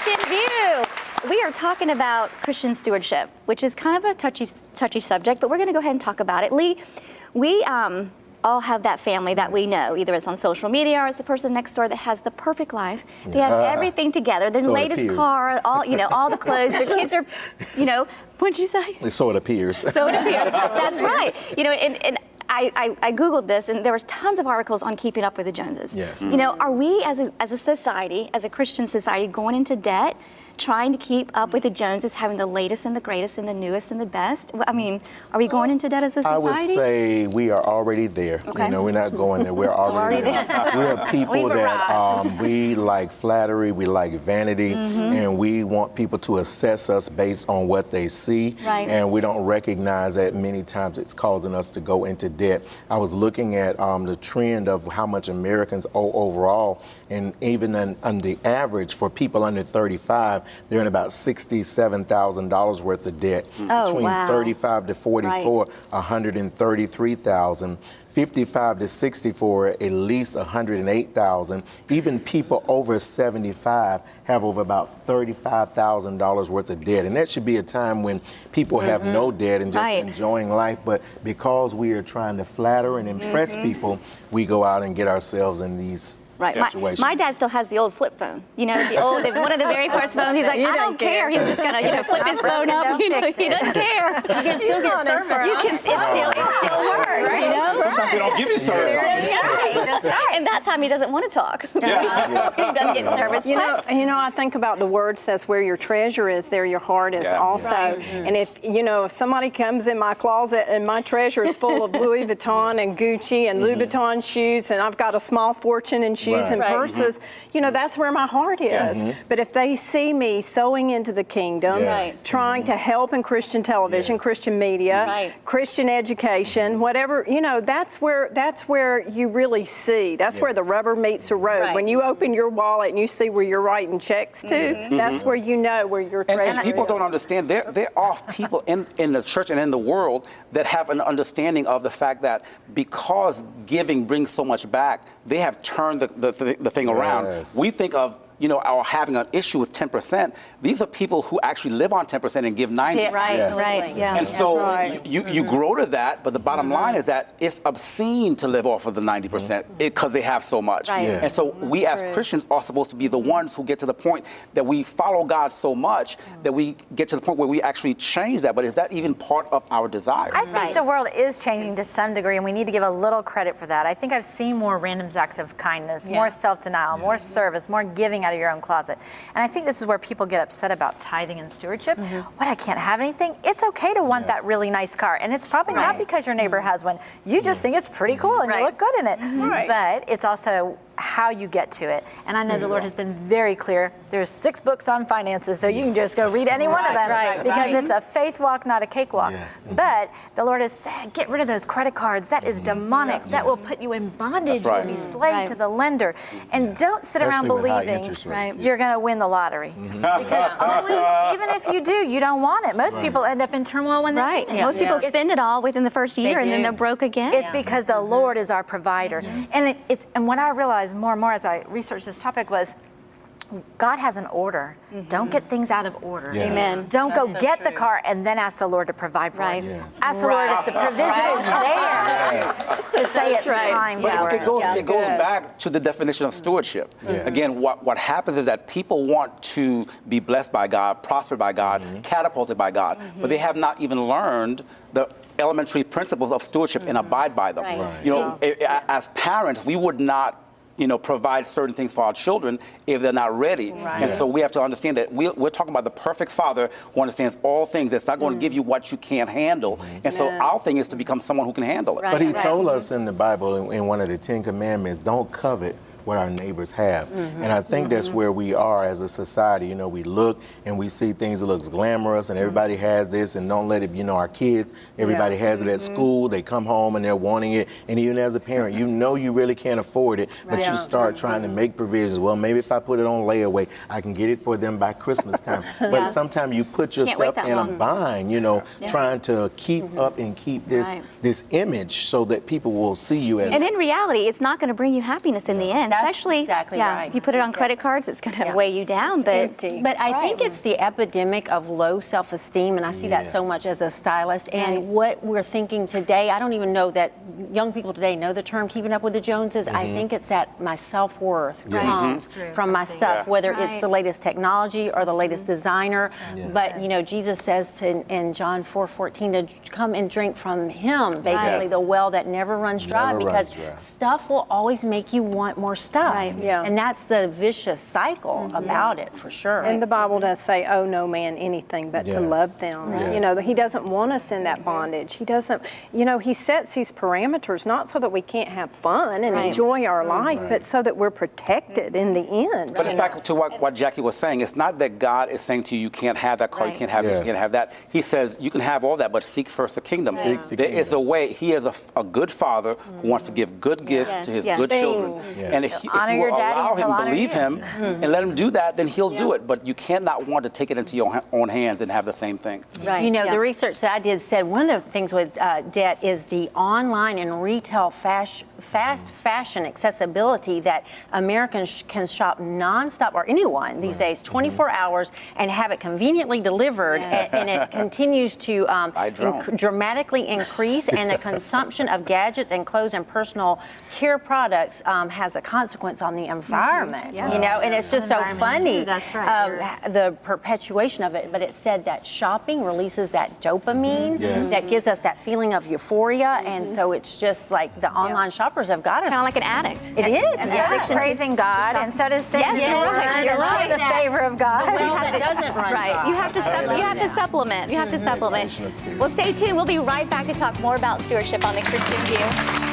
Christian View. We are talking about Christian stewardship, which is kind of a touchy subject, but we're going to go ahead and talk about it. Lee, we all have that family that we know, either it's on social media or it's the person next door that has the perfect life. They have everything together, their latest car, all all the clothes. Their kids are, what'd you say? So it appears. So it appears. That's right. And I Googled this, and there was tons of articles on keeping up with the Joneses. Yes. Are we as a society, as a Christian society, going into debt, trying to keep up with the Joneses, having the latest and the greatest and the newest and the best? I mean, are we going into debt as a society? I would say we are already there. Okay. We're not going there. We're already there. We're people that we like flattery, we like vanity, and we want people to assess us based on what they see. Right. And we don't recognize that many times it's causing us to go into debt. I was looking at the trend of how much Americans owe overall, and even on the average for people under 35, they're in about $67,000 worth of debt. Between 35 to 44, $133,000. 55 to 64, at least $108,000. Even people over 75 have over about $35,000 worth of debt. And that should be a time when people have no debt and just enjoying life. But because we are trying to flatter and impress people, we go out and get ourselves in these situations. My dad still has the old flip phone. One of the very first phones. He's like, I don't care. He's just gonna, flip his phone up. He doesn't care. You can still get service. It still works. Sometimes they don't give you service. That's right. And that time he doesn't want to talk. He doesn't get service. I think about the word says, where your treasure is, there your heart is also. Right. And if somebody comes in my closet and my treasure is full of Louis Vuitton and Gucci and Louboutin shoes, and I've got a small fortune in shoes and purses, that's where my heart is. But if they see me sowing into the kingdom, trying to help in Christian television, Christian media, Christian education, whatever, that's where you really see. That's where the rubber meets the road. Right. When you open your wallet and you see where you're writing checks to, that's where you know where your treasure is. And people don't understand. There are people in the church and in the world that have an understanding of the fact that because giving brings so much back, they have turned the thing around. We think of or having an issue with 10%. These are people who actually live on 10% and give 90%. Yeah, right. Yeah. And so you grow to that, but the bottom line is that it's obscene to live off of the 90% because they have so much. Right. And so we as Christians are supposed to be the ones who get to the point that we follow God so much that we get to the point where we actually change that. But is that even part of our desire? I think the world is changing to some degree, and we need to give a little credit for that. I think I've seen more random acts of kindness, more self-denial, more service, more giving out of your own closet. And I think this is where people get upset about tithing and stewardship. What, I can't have anything? It's okay to want that really nice car. And it's probably not because your neighbor has one. You just think it's pretty cool and you look good in it. But it's also how you get to it. And I know the Lord has been very clear. There's 6 books on finances, so you can just go read any one of them because it's a faith walk, not a cakewalk. But the Lord has said, get rid of those credit cards. That is demonic. That will put you in bondage. You'll be slave to the lender. And don't sit around believing you're going to win the lottery. Because even if you do, you don't want it. Most people end up in turmoil when they Most people spend it all within the first year and then they're broke again. It's because the Lord is our provider. And what I realized more and more as I researched this topic was God has an order. Don't get things out of order. Amen. Don't go get the car and then ask the Lord to provide for it. Ask the Lord if the provision is there to say it's time. But it goes back to the definition of stewardship. Again, what happens is that people want to be blessed by God, prospered by God, catapulted by God, but they have not even learned the elementary principles of stewardship and abide by them. As parents, we would not provide certain things for our children if they're not ready. And so we have to understand that we're talking about the perfect Father who understands all things. It's not going to give you what you can't handle. And so our thing is to become someone who can handle it. But he told us in the Bible, in one of the 10 Commandments, don't covet what our neighbors have. And I think that's where we are as a society. We look and we see things that looks glamorous and everybody has this, and don't let it, our kids, everybody has it at school, they come home and they're wanting it. And even as a parent, you really can't afford it, but you start trying to make provisions. Well, maybe if I put it on layaway, I can get it for them by Christmas time. But sometimes you put yourself in a bind, trying to keep up and keep this image so that people will see you as. And in reality, it's not going to bring you happiness in the end. especially exactly right. if you put it on credit cards, it's going to weigh you down. But empty. But I think it's the epidemic of low self-esteem, and I see that so much as a stylist. And what we're thinking today, I don't even know that young people today know the term keeping up with the Joneses. I think it's that my self-worth comes from my stuff, whether it's the latest technology or the latest designer. But, you know, Jesus says in John 4:14 to come and drink from him, basically the well that never runs dry, because stuff will always make you want more stuff. And that's the vicious cycle about it, for sure. And the Bible does say, "Oh, no man anything but to love them." You know, He doesn't want us in that bondage. He doesn't, you know, He sets these parameters not so that we can't have fun and enjoy our life, but so that we're protected in the end. But it's back to what Jackie was saying. It's not that God is saying to you can't have that car, you can't have this, you can't have that. He says you can have all that, but seek first the kingdom. There is a way. He is a good father who wants to give good gifts to his good children. And if you will allow him, believe him, and let him do that, then he'll do it. But you cannot want to take it into your own hands and have the same thing. You know, the research that I did said one of the things with debt is the online and retail fast fashion accessibility, that Americans can shop nonstop, or anyone these days, 24 hours, and have it conveniently delivered, and it continues to dramatically increase, and the consumption of gadgets and clothes and personal care products has a consequence on the environment, you know, and it's just so funny, the perpetuation of it. But it said that shopping releases that dopamine that gives us that feeling of euphoria, and so it's just like the online shoppers have got us. kind of like an addict. It is. And so does praising God, and so does staying Yes, you're right. You're right. the favor of God. Well, that doesn't run dry. You have to supplement. You have to supplement. Well, stay tuned. We'll be right back to talk more about stewardship on The Christian View.